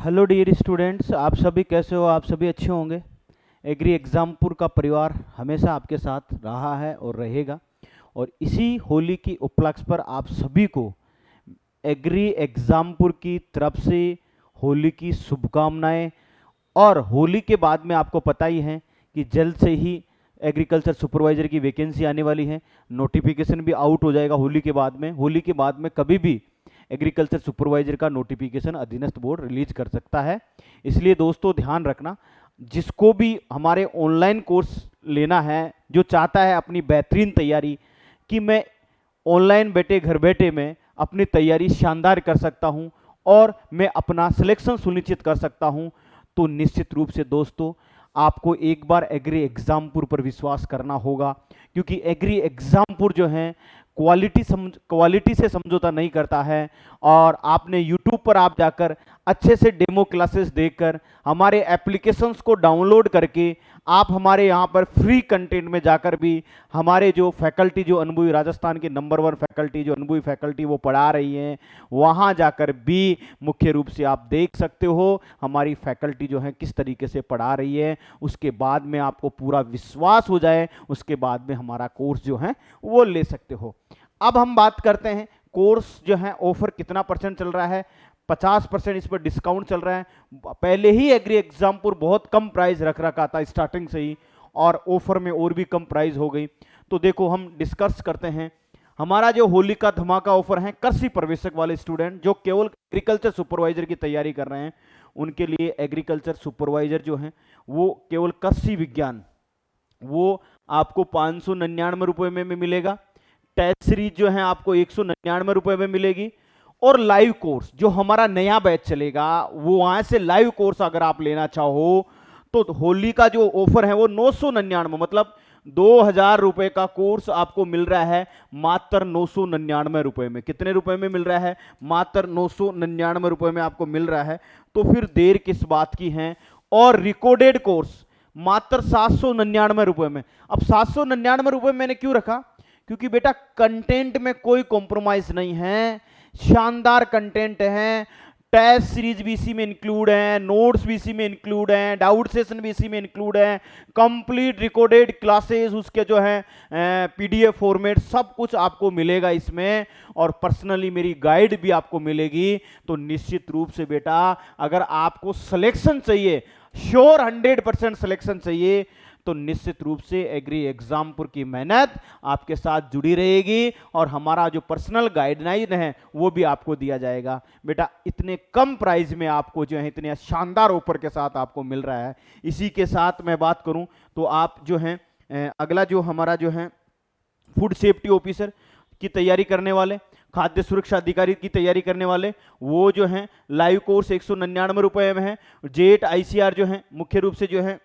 Hello dear students, आप सभी कैसे हो? आप सभी अच्छे होंगे। एग्री एग्जामपुर का परिवार हमेशा आपके साथ रहा है और रहेगा। और इसी होली की उपलक्ष्य पर आप सभी को एग्री एग्जामपुर की तरफ से होली की शुभकामनाएं। और होली के बाद में आपको पता ही है कि जल्द से ही एग्रीकल्चर सुपरवाइजर की वैकेंसी आने वाली है। नोटिफिकेशन भी आउट हो जाएगा होली के बाद में। होली के बाद में कभी भी एग्रीकल्चर सुपरवाइजर का नोटिफिकेशन अधीनस्थ बोर्ड रिलीज कर सकता है। इसलिए दोस्तों ध्यान रखना, जिसको भी हमारे ऑनलाइन कोर्स लेना है, जो चाहता है अपनी बेहतरीन तैयारी कि मैं ऑनलाइन बैठे घर बैठे मैं अपनी तैयारी शानदार कर सकता हूं और मैं अपना सिलेक्शन सुनिश्चित कर सकता हूं, तो निश्चित रूप से दोस्तों आपको एक बार एग्री एग्जामपुर पर विश्वास करना होगा। क्योंकि एग्री एग्जामपुर जो है क्वालिटी से समझौता नहीं करता है। और आपने यूट्यूब पर आप जाकर अच्छे से डेमो क्लासेस देखकर हमारे एप्लीकेशंस को डाउनलोड करके आप हमारे यहाँ पर फ्री कंटेंट में जाकर भी हमारे जो फैकल्टी, जो अनुभवी राजस्थान की नंबर 1 फैकल्टी, जो अनुभवी फैकल्टी वो पढ़ा रही हैं, वहाँ जाकर भी मुख्य रूप से आप देख सकते हो हमारी फैकल्टी जो है किस तरीके से पढ़ा रही है। उसके बाद में आपको पूरा विश्वास हो जाए, उसके बाद में हमारा कोर्स जो है वो ले सकते हो। अब हम बात करते हैं कोर्स जो है ऑफर कितना परसेंट चल रहा है। 50% इस पर डिस्काउंट चल रहा है। पहले ही एग्री एग्जामपुर बहुत कम प्राइस रख रखा था स्टार्टिंग से ही, और ऑफर में और भी कम प्राइस हो गई। तो देखो हम डिस्कस करते हैं हमारा जो होली का धमाका ऑफर है। कृषि प्रवेशक वाले स्टूडेंट जो केवल एग्रीकल्चर सुपरवाइजर की तैयारी कर रहे हैं, उनके लिए एग्रीकल्चर सुपरवाइजर जो है वो केवल कृषि विज्ञान, वो आपको 599 रुपये में मिलेगा। टेस्ट सीरीज जो है आपको 199 रुपये में मिलेगी। और लाइव कोर्स जो हमारा नया बैच चलेगा, वो वहां से लाइव कोर्स अगर आप लेना चाहो तो होली का जो ऑफर है वो 999, मतलब 2000 रुपए का कोर्स आपको मिल रहा है मात्र 999 रुपए में। कितने रुपए में मिल रहा है? मात्र 999 रुपए में आपको मिल रहा है। तो फिर देर किस बात की है? और रिकॉर्डेड कोर्स मात्र 799 रुपए में। अब 799 रुपए मैंने क्यों रखा? क्योंकि बेटा कंटेंट में कोई कॉम्प्रोमाइज नहीं है, शानदार कंटेंट है। टेस्ट सीरीज भी इसी में इंक्लूड है, नोट्स भी इसी में इंक्लूड है, डाउट सेशन भी इसी में इंक्लूड है, कंप्लीट रिकॉर्डेड क्लासेस, उसके जो है पीडीएफ फॉर्मेट, सब कुछ आपको मिलेगा इसमें। और पर्सनली मेरी गाइड भी आपको मिलेगी। तो निश्चित रूप से बेटा अगर आपको सिलेक्शन चाहिए, श्योर 100% सिलेक्शन चाहिए, तो निश्चित रूप से एग्री एग्जामपुर की मेहनत आपके साथ जुड़ी रहेगी और हमारा जो पर्सनल गाइडलाइन है वो भी आपको दिया जाएगा। बेटा इतने कम प्राइस में आपको जो है इतने शानदार ऑफर के साथ आपको मिल रहा है। इसी के साथ मैं बात करूं तो आप जो है अगला जो हमारा जो है फूड सेफ्टी ऑफिसर की तैयारी करने वाले, खाद्य सुरक्षा अधिकारी की तैयारी करने वाले, वो जो है लाइव कोर्स 199 रुपए में है। जेट आईसीआर जो है मुख्य रूप से जो है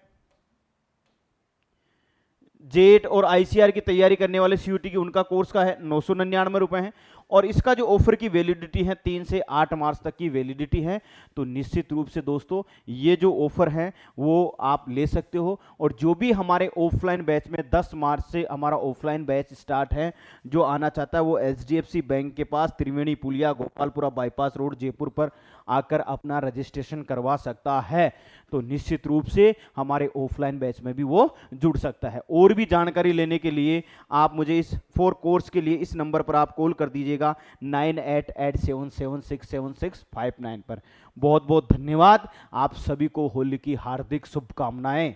जेट और आईसीआर की तैयारी करने वाले सीयूटी की, उनका कोर्स का है 999 रुपए है। और इसका जो ऑफर की वैलिडिटी है 3 से 8 मार्च तक की वैलिडिटी है। तो निश्चित रूप से दोस्तों ये जो ऑफर है वो आप ले सकते हो। और जो भी हमारे ऑफलाइन बैच में 10 मार्च से हमारा ऑफलाइन बैच स्टार्ट है, जो आना चाहता है वो एचडीएफसी बैंक के पास त्रिवेणी पुलिया गोपालपुरा बाईपास रोड जयपुर पर आकर अपना रजिस्ट्रेशन करवा सकता है। तो निश्चित रूप से हमारे ऑफलाइन बैच में भी वो जुड़ सकता है। और भी जानकारी लेने के लिए आप मुझे इस 4 कोर्स के लिए इस नंबर पर आप कॉल कर दीजिएगा 9887767659 पर। बहुत बहुत धन्यवाद। आप सभी को होली की हार्दिक शुभकामनाएं।